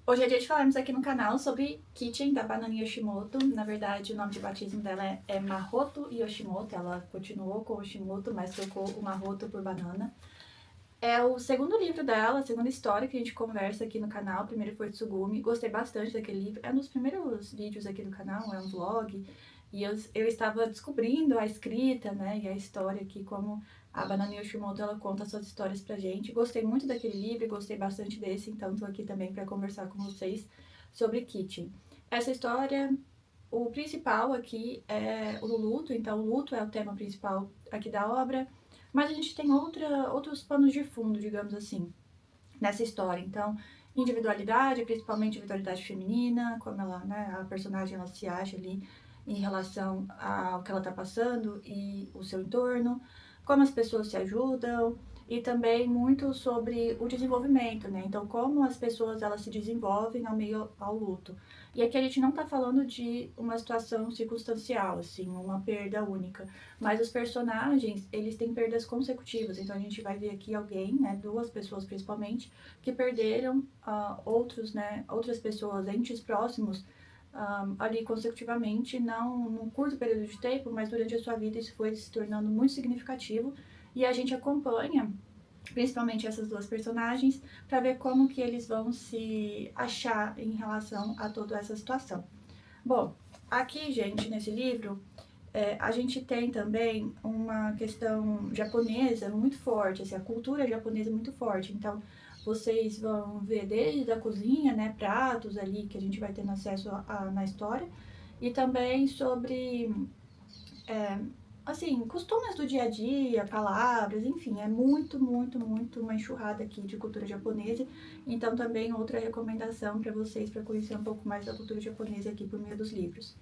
Hoje é dia de falarmos aqui no canal sobre Kitchen, da Banana Yoshimoto. Na verdade, o nome de batismo dela é Mahoto Yoshimoto. Ela continuou com o Yoshimoto, mas trocou o Mahoto por Banana. É o segundo livro dela, a segunda história que a gente conversa aqui no canal. O primeiro foi Tsugumi. Gostei bastante daquele livro. É um dos primeiros vídeos aqui do canal, é um vlog. E eu estava descobrindo a escrita, né, e a história aqui, como a Banana Yoshimoto, ela conta suas histórias pra gente. Gostei muito daquele livro e gostei bastante desse, então tô aqui também para conversar com vocês sobre Kitchen. Essa história, o principal aqui é o luto, então o luto é o tema principal aqui da obra, mas a gente tem outros panos de fundo, digamos assim, nessa história. Então, individualidade, principalmente individualidade feminina, como ela, né, a personagem ela se acha ali em relação ao que ela está passando e o seu entorno, como as pessoas se ajudam e também muito sobre o desenvolvimento, né? Então, como as pessoas elas se desenvolvem ao meio ao luto. E aqui a gente não está falando de uma situação circunstancial, assim, uma perda única, mas os personagens, eles têm perdas consecutivas. Então a gente vai ver aqui alguém, né, duas pessoas principalmente, que perderam outras pessoas, entes próximos, ali consecutivamente, não num curto período de tempo, mas durante a sua vida isso foi se tornando muito significativo. E a gente acompanha principalmente essas duas personagens, para ver como que eles vão se achar em relação a toda essa situação. Bom, aqui, gente, nesse livro, a gente tem também uma questão japonesa muito forte, assim, a cultura japonesa é muito forte. Então, vocês vão ver desde a cozinha, né, pratos ali que a gente vai tendo acesso na história, e também sobre é, assim, costumes do dia a dia, palavras, enfim, é muito uma enxurrada aqui de cultura japonesa. Então, também outra recomendação para vocês para conhecer um pouco mais da cultura japonesa aqui por meio dos livros.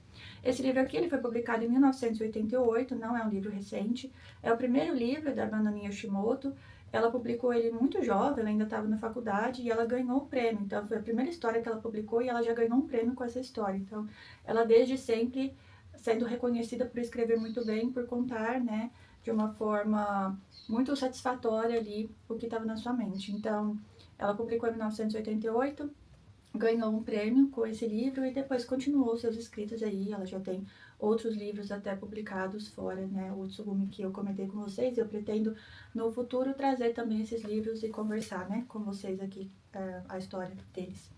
Esse livro aqui ele foi publicado em 1988, não é um livro recente, é o primeiro livro da Banana Yoshimoto. Ela publicou ele muito jovem, ela ainda estava na faculdade e ela ganhou o prêmio. Então, foi a primeira história que ela publicou e ela já ganhou um prêmio com essa história. Então, ela desde sempre sendo reconhecida por escrever muito bem, por contar, né, de uma forma muito satisfatória ali o que estava na sua mente. Então, ela publicou em 1988, ganhou um prêmio com esse livro e depois continuou seus escritos aí. Ela já tem outros livros até publicados fora, né, o Tsugumi que eu comentei com vocês. Eu pretendo no futuro trazer também esses livros e conversar, né, com vocês aqui a história deles.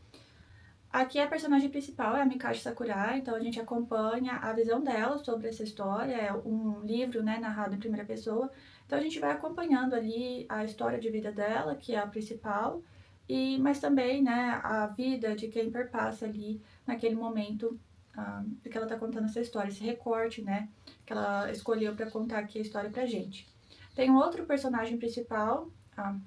Aqui a personagem principal é a Mikashi Sakurai, então a gente acompanha a visão dela sobre essa história, é um livro, né, narrado em primeira pessoa, então a gente vai acompanhando ali a história de vida dela, que é a principal, mas também, né, a vida de quem perpassa ali naquele momento que ela está contando essa história, esse recorte, né, que ela escolheu para contar aqui a história pra gente. Tem um outro personagem principal,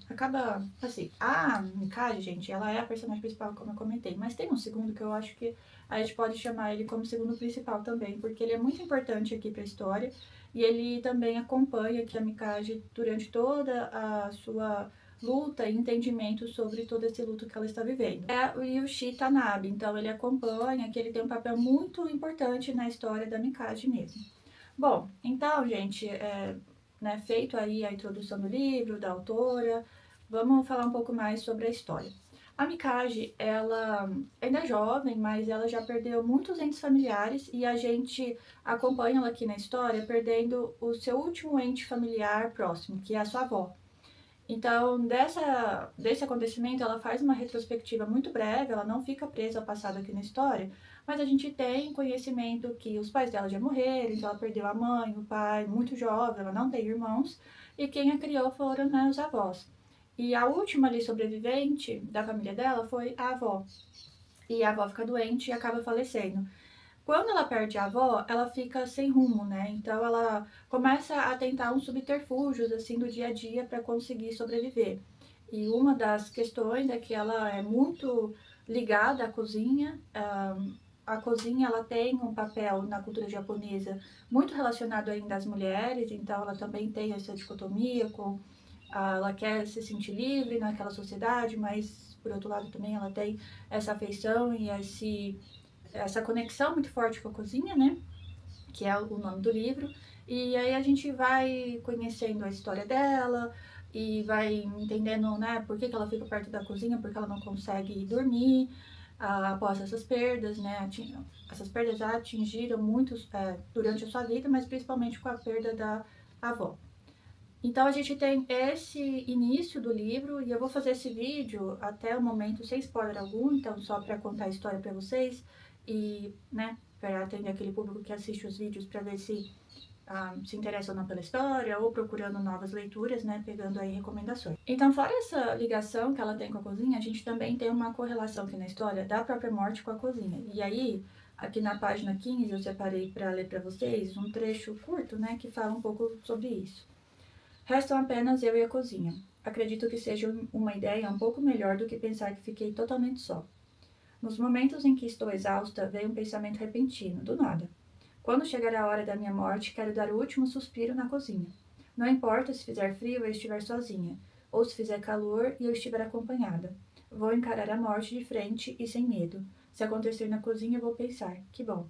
acaba assim, a Mikage, gente, ela é a personagem principal, como eu comentei, mas tem um segundo que eu acho que a gente pode chamar ele como segundo principal também, porque ele é muito importante aqui para a história e ele também acompanha aqui a Mikage durante toda a sua luta e entendimento sobre todo esse luto que ela está vivendo. É o Yushi Tanabe, então ele acompanha, que ele tem um papel muito importante na história da Mikage mesmo. Bom, então, gente, né, feito aí a introdução do livro, da autora, vamos falar um pouco mais sobre a história. A Mikage, ela ainda é jovem, mas ela já perdeu muitos entes familiares e a gente acompanha ela aqui na história perdendo o seu último ente familiar próximo, que é a sua avó. Então, desse acontecimento, ela faz uma retrospectiva muito breve, ela não fica presa ao passado aqui na história, mas a gente tem conhecimento que os pais dela já morreram, então ela perdeu a mãe, o pai, muito jovem, ela não tem irmãos, e quem a criou foram, né, os avós. E a última ali sobrevivente da família dela foi a avó. E a avó fica doente e acaba falecendo. Quando ela perde a avó, ela fica sem rumo, né? Então ela começa a tentar uns subterfúgios assim do dia a dia para conseguir sobreviver. E uma das questões é que ela é muito ligada à cozinha. A cozinha ela tem um papel na cultura japonesa muito relacionado ainda às mulheres, então ela também tem essa dicotomia com ela quer se sentir livre naquela sociedade, mas por outro lado também ela tem essa afeição e essa conexão muito forte com a cozinha, né? Que é o nome do livro. E aí a gente vai conhecendo a história dela e vai entendendo, né, por que ela fica perto da cozinha, porque ela não consegue dormir. após essas perdas, né? Essas perdas atingiram muitos durante a sua vida, mas principalmente com a perda da avó. Então a gente tem esse início do livro e eu vou fazer esse vídeo até o momento sem spoiler algum, então só para contar a história para vocês e, né, para atender aquele público que assiste os vídeos para ver se interessa ou não pela história ou procurando novas leituras, né, pegando aí recomendações. Então, fora essa ligação que ela tem com a cozinha, a gente também tem uma correlação aqui na história da própria morte com a cozinha. E aí, aqui na página 15, eu separei para ler para vocês um trecho curto, né, que fala um pouco sobre isso. Restam apenas eu e a cozinha. Acredito que seja uma ideia um pouco melhor do que pensar que fiquei totalmente só. Nos momentos em que estou exausta, veio um pensamento repentino, do nada. Quando chegar a hora da minha morte, quero dar o último suspiro na cozinha. Não importa se fizer frio e eu estiver sozinha, ou se fizer calor e eu estiver acompanhada. Vou encarar a morte de frente e sem medo. Se acontecer na cozinha, eu vou pensar, que bom.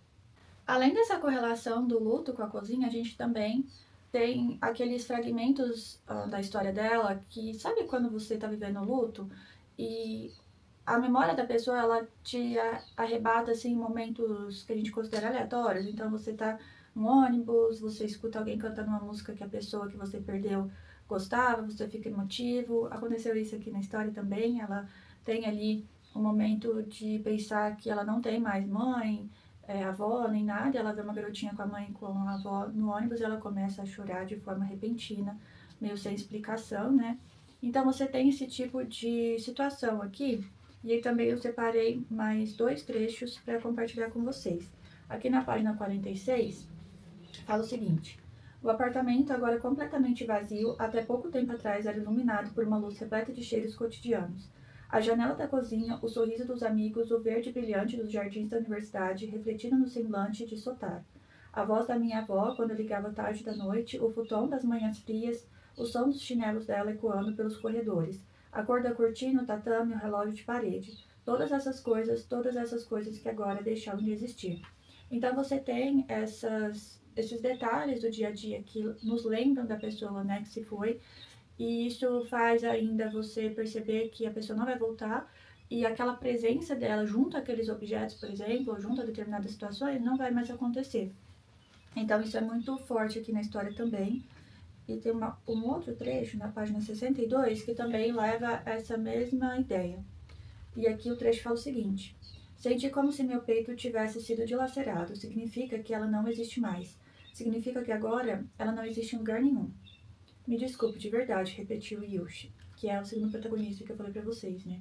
Além dessa correlação do luto com a cozinha, a gente também tem aqueles fragmentos da história dela que, sabe quando você está vivendo luto e a memória da pessoa, ela te arrebata, assim, momentos que a gente considera aleatórios. Então, você tá no ônibus, você escuta alguém cantando uma música que a pessoa que você perdeu gostava, você fica emotivo. Aconteceu isso aqui na história também. Ela tem ali um momento de pensar que ela não tem mais mãe, avó, nem nada. Ela vê uma garotinha com a mãe, com a avó no ônibus e ela começa a chorar de forma repentina, meio sem explicação, né? Então, você tem esse tipo de situação aqui. E aí também eu separei mais 2 trechos para compartilhar com vocês. Aqui na página 46, fala o seguinte: o apartamento, agora completamente vazio, até pouco tempo atrás era iluminado por uma luz repleta de cheiros cotidianos. A janela da cozinha, o sorriso dos amigos, o verde brilhante dos jardins da universidade, refletindo no semblante de Sotar. A voz da minha avó, quando ligava tarde da noite, o futon das manhãs frias, o som dos chinelos dela ecoando pelos corredores, a cor da cortina, o tatame, o relógio de parede. Todas essas coisas que agora deixaram de existir. Então você tem esses detalhes do dia a dia que nos lembram da pessoa, né, que se foi, e isso faz ainda você perceber que a pessoa não vai voltar e aquela presença dela junto àqueles objetos, por exemplo, ou junto a determinadas situações, não vai mais acontecer. Então isso é muito forte aqui na história também. E tem um outro trecho na página 62 que também leva a essa mesma ideia. E aqui o trecho fala o seguinte: senti como se meu peito tivesse sido dilacerado. Significa que ela não existe mais. Significa que agora ela não existe em lugar nenhum. Me desculpe, de verdade, repetiu Yushi, que é o segundo protagonista que eu falei pra vocês, né?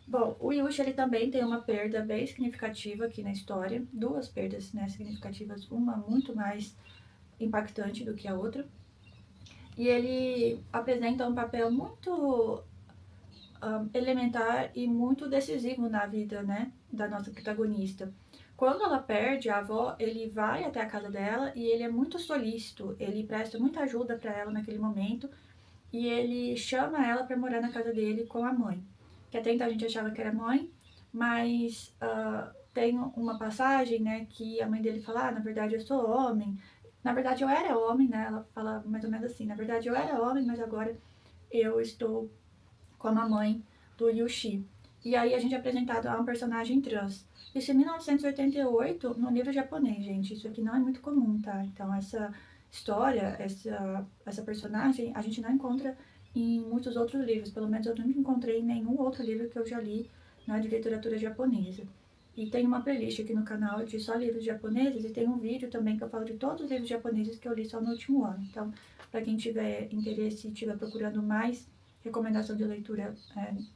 Bom, o Yushi, ele também tem uma perda bem significativa aqui na história. Duas perdas, né, significativas, uma muito mais impactante do que a outra. E ele apresenta um papel muito elementar e muito decisivo na vida, né, da nossa protagonista. Quando ela perde a avó, ele vai até a casa dela e ele é muito solícito, ele presta muita ajuda para ela naquele momento e ele chama ela para morar na casa dele com a mãe, que até então a gente achava que era mãe, mas tem uma passagem, né, que a mãe dele fala, na verdade eu sou homem, na verdade eu era homem, né, ela fala mais ou menos assim, na verdade eu era homem, mas agora eu estou com a mãe do Yushi. E aí a gente é apresentado a um personagem trans. Isso em 1988, no livro japonês, gente. Isso aqui não é muito comum, tá? Então essa história, essa personagem, a gente não encontra em muitos outros livros. Pelo menos eu nunca encontrei em nenhum outro livro que eu já li, né, de literatura japonesa. E tem uma playlist aqui no canal de só livros japoneses e tem um vídeo também que eu falo de todos os livros japoneses que eu li só no último ano. Então, para quem tiver interesse e estiver procurando mais recomendação de leitura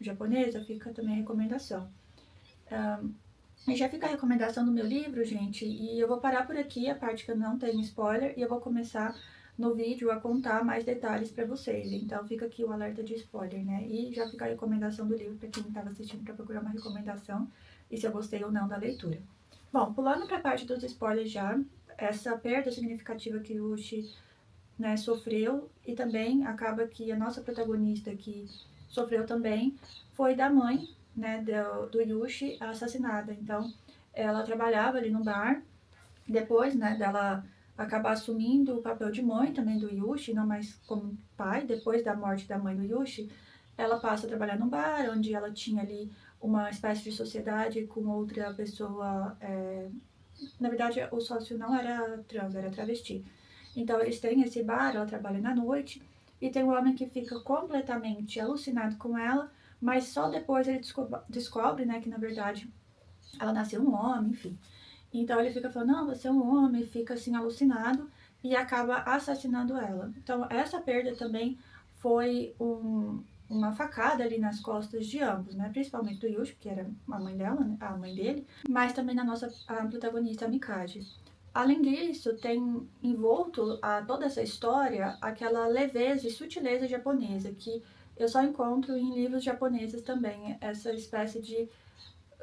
japonesa, fica também a recomendação. E já fica a recomendação do meu livro, gente, e eu vou parar por aqui, a parte que eu não tenho spoiler, e eu vou começar no vídeo a contar mais detalhes para vocês. Então fica aqui o alerta de spoiler, né? E já fica a recomendação do livro para quem estava assistindo para procurar uma recomendação e se eu gostei ou não da leitura. Bom, pulando para a parte dos spoilers já, essa perda significativa que o Uchi, né, sofreu e também acaba que a nossa protagonista que sofreu também foi da mãe, né, do Yushi assassinada. Então, ela trabalhava ali no bar, depois, né, dela acabar assumindo o papel de mãe também do Yushi, não mais como pai, depois da morte da mãe do Yushi, ela passa a trabalhar no bar, onde ela tinha ali uma espécie de sociedade com outra pessoa. Na verdade, o sócio não era trans, era travesti. Então, eles têm esse bar, ela trabalha na noite, e tem um homem que fica completamente alucinado com ela, mas só depois ele descobre, né, que na verdade ela nasceu um homem, enfim. Então ele fica falando, não, você é um homem, fica assim alucinado e acaba assassinando ela. Então essa perda também foi uma facada ali nas costas de ambos, né? Principalmente do Yushi, que era a mãe dela, né? A mãe dele, mas também na nossa protagonista, a Mikage. Além disso, tem envolto a toda essa história aquela leveza e sutileza japonesa que eu só encontro em livros japoneses também, essa espécie de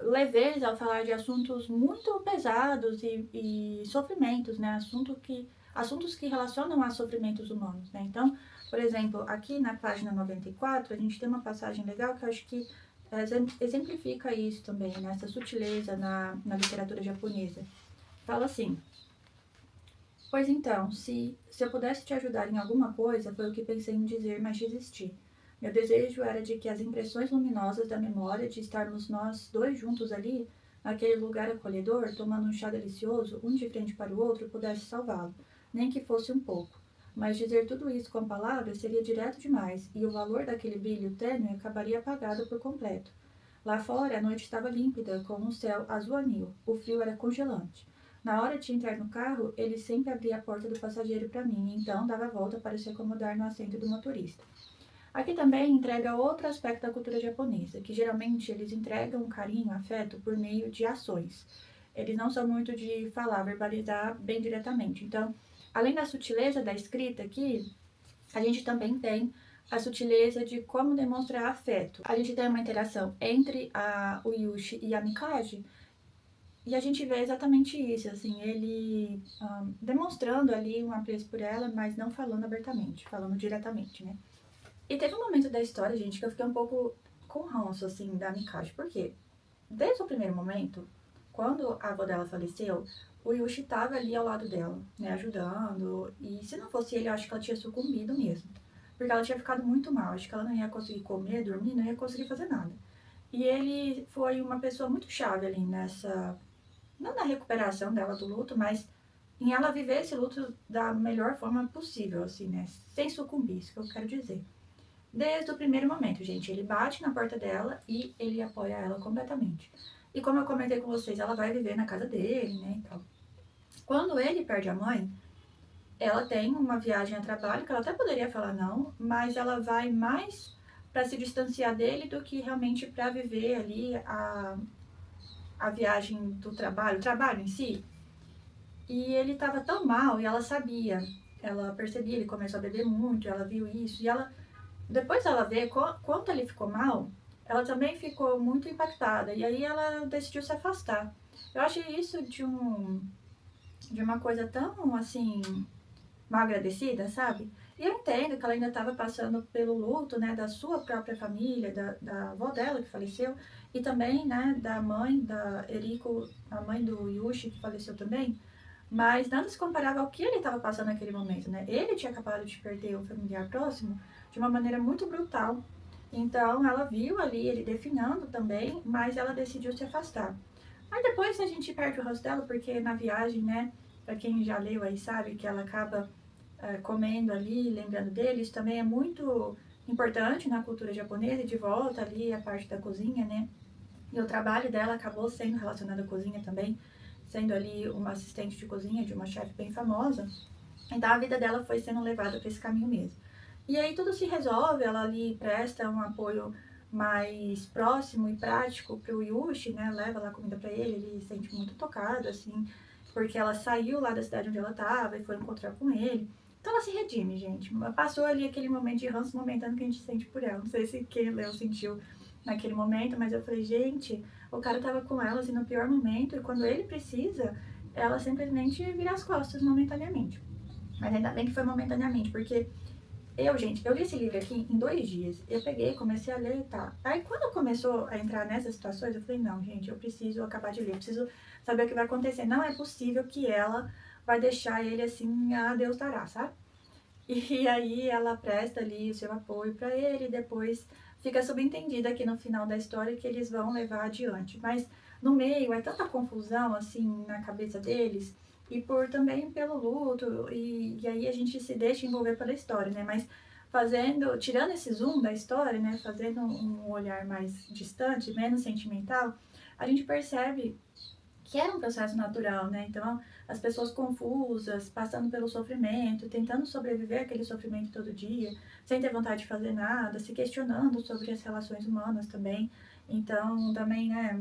leveza ao falar de assuntos muito pesados e sofrimentos, né? Assuntos que relacionam a sofrimentos humanos, né? Então, por exemplo, aqui na página 94, a gente tem uma passagem legal que eu acho que exemplifica isso também, né? Essa sutileza na literatura japonesa. Fala assim: pois então, se eu pudesse te ajudar em alguma coisa, foi o que pensei em dizer, mas desisti. Meu desejo era de que as impressões luminosas da memória de estarmos nós dois juntos ali, naquele lugar acolhedor, tomando um chá delicioso, um de frente para o outro, pudesse salvá-lo, nem que fosse um pouco. Mas dizer tudo isso com palavras seria direto demais, e o valor daquele brilho tênue acabaria apagado por completo. Lá fora, a noite estava límpida, com um céu azul anil. O frio era congelante. Na hora de entrar no carro, ele sempre abria a porta do passageiro para mim, e então dava a volta para se acomodar no assento do motorista. Aqui também entrega outro aspecto da cultura japonesa, que geralmente eles entregam carinho, afeto por meio de ações. Eles não são muito de falar, verbalizar bem diretamente. Então, além da sutileza da escrita aqui, a gente também tem a sutileza de como demonstrar afeto. A gente tem uma interação entre o Yushi e a Mikage, e a gente vê exatamente isso, assim, ele demonstrando ali um apreço por ela, mas não falando abertamente, falando diretamente, né? E teve um momento da história, gente, que eu fiquei um pouco com ranço, assim, da Mikage. Por quê? Desde o primeiro momento, quando a avó dela faleceu, o Yushi tava ali ao lado dela, né, ajudando. E se não fosse ele, eu acho que ela tinha sucumbido mesmo. Porque ela tinha ficado muito mal. Acho que ela não ia conseguir comer, dormir, não ia conseguir fazer nada. E ele foi uma pessoa muito chave ali nessa... Não na recuperação dela do luto, mas em ela viver esse luto da melhor forma possível, assim, né? Sem sucumbir, isso que eu quero dizer. Desde o primeiro momento, gente, ele bate na porta dela e ele apoia ela completamente. E como eu comentei com vocês, ela vai viver na casa dele, né, e tal. Quando ele perde a mãe, ela tem uma viagem a trabalho, que ela até poderia falar não, mas ela vai mais para se distanciar dele do que realmente para viver ali a viagem do trabalho, o trabalho em si. E ele estava tão mal e ela sabia, ela percebia, ele começou a beber muito, ela viu isso, e ela depois ela vê quanto ele ficou mal, ela também ficou muito impactada. E aí ela decidiu se afastar. Eu achei isso de uma coisa tão, assim, mal agradecida, sabe? E eu entendo que ela ainda estava passando pelo luto, né, da sua própria família, da avó dela que faleceu, e também, né, da mãe da Eriko, a mãe do Yushi, que faleceu também. Mas nada se comparava ao que ele estava passando naquele momento, né? Ele tinha acabado de perder um familiar próximo de uma maneira muito brutal. Então, ela viu ali ele definhando também, mas ela decidiu se afastar. Aí depois a gente perde o rosto dela, porque na viagem, né, pra quem já leu aí sabe que ela acaba comendo ali, lembrando dele. Isso também é muito importante na cultura japonesa, e de volta ali a parte da cozinha, né? E o trabalho dela acabou sendo relacionado à cozinha também, sendo ali uma assistente de cozinha de uma chefe bem famosa. Então a vida dela foi sendo levada para esse caminho mesmo. E aí tudo se resolve, ela ali presta um apoio mais próximo e prático pro Yushi, né? Leva lá comida para ele se sente muito tocado, assim, porque ela saiu lá da cidade onde ela estava e foi encontrar com ele. Então ela se redime, gente. Passou ali aquele momento de ranço momentâneo que a gente sente por ela. Não sei se quem leu sentiu naquele momento, mas eu falei, gente, o cara tava com ela assim no pior momento e quando ele precisa, ela simplesmente vira as costas momentaneamente. Mas ainda bem que foi momentaneamente, porque eu li esse livro aqui em 2 dias. Eu peguei, comecei a ler e tá. Aí quando começou a entrar nessas situações, eu falei, não, gente, eu preciso acabar de ler, eu preciso saber o que vai acontecer. Não é possível que ela vai deixar ele assim, a Deus dará, sabe? E aí ela presta ali o seu apoio para ele, depois fica subentendido aqui no final da história que eles vão levar adiante. Mas no meio é tanta confusão assim na cabeça deles, e por também pelo luto, e aí a gente se deixa envolver pela história, né? Mas fazendo, tirando esse zoom da história, né? Fazendo um olhar mais distante, menos sentimental, a gente percebe que era um processo natural, né? Então, as pessoas confusas, passando pelo sofrimento, tentando sobreviver àquele sofrimento todo dia, sem ter vontade de fazer nada, se questionando sobre as relações humanas também. Então, também, né,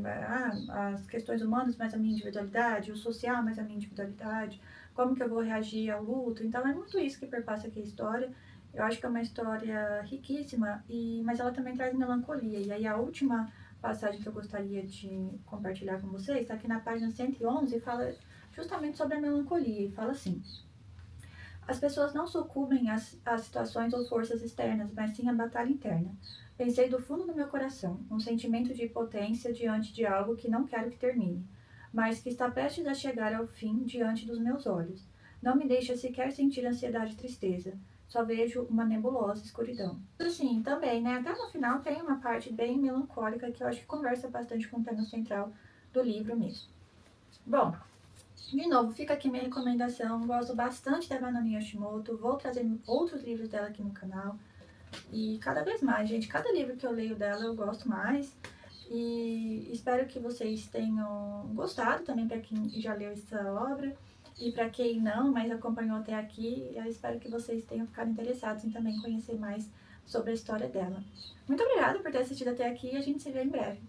as questões humanas, mais a minha individualidade, o social, mais a minha individualidade, como que eu vou reagir ao luto. Então, é muito isso que perpassa aqui a história. Eu acho que é uma história riquíssima, mas ela também traz melancolia. E aí, a última passagem que eu gostaria de compartilhar com vocês está aqui na página 111 e fala justamente sobre a melancolia. E fala assim: as pessoas não sucumbem às situações ou forças externas, mas sim à batalha interna. Pensei do fundo do meu coração, um sentimento de impotência diante de algo que não quero que termine, mas que está prestes a chegar ao fim diante dos meus olhos. Não me deixa sequer sentir ansiedade e tristeza. Só vejo uma nebulosa escuridão. Assim, também, né? Até no final tem uma parte bem melancólica que eu acho que conversa bastante com o tema central do livro mesmo. Bom, de novo, fica aqui minha recomendação. Gosto bastante da Banana Yoshimoto. Vou trazer outros livros dela aqui no canal. E cada vez mais, gente. Cada livro que eu leio dela eu gosto mais. E espero que vocês tenham gostado também, para quem já leu essa obra. E para quem não, mas acompanhou até aqui, eu espero que vocês tenham ficado interessados em também conhecer mais sobre a história dela. Muito obrigada por ter assistido até aqui e a gente se vê em breve.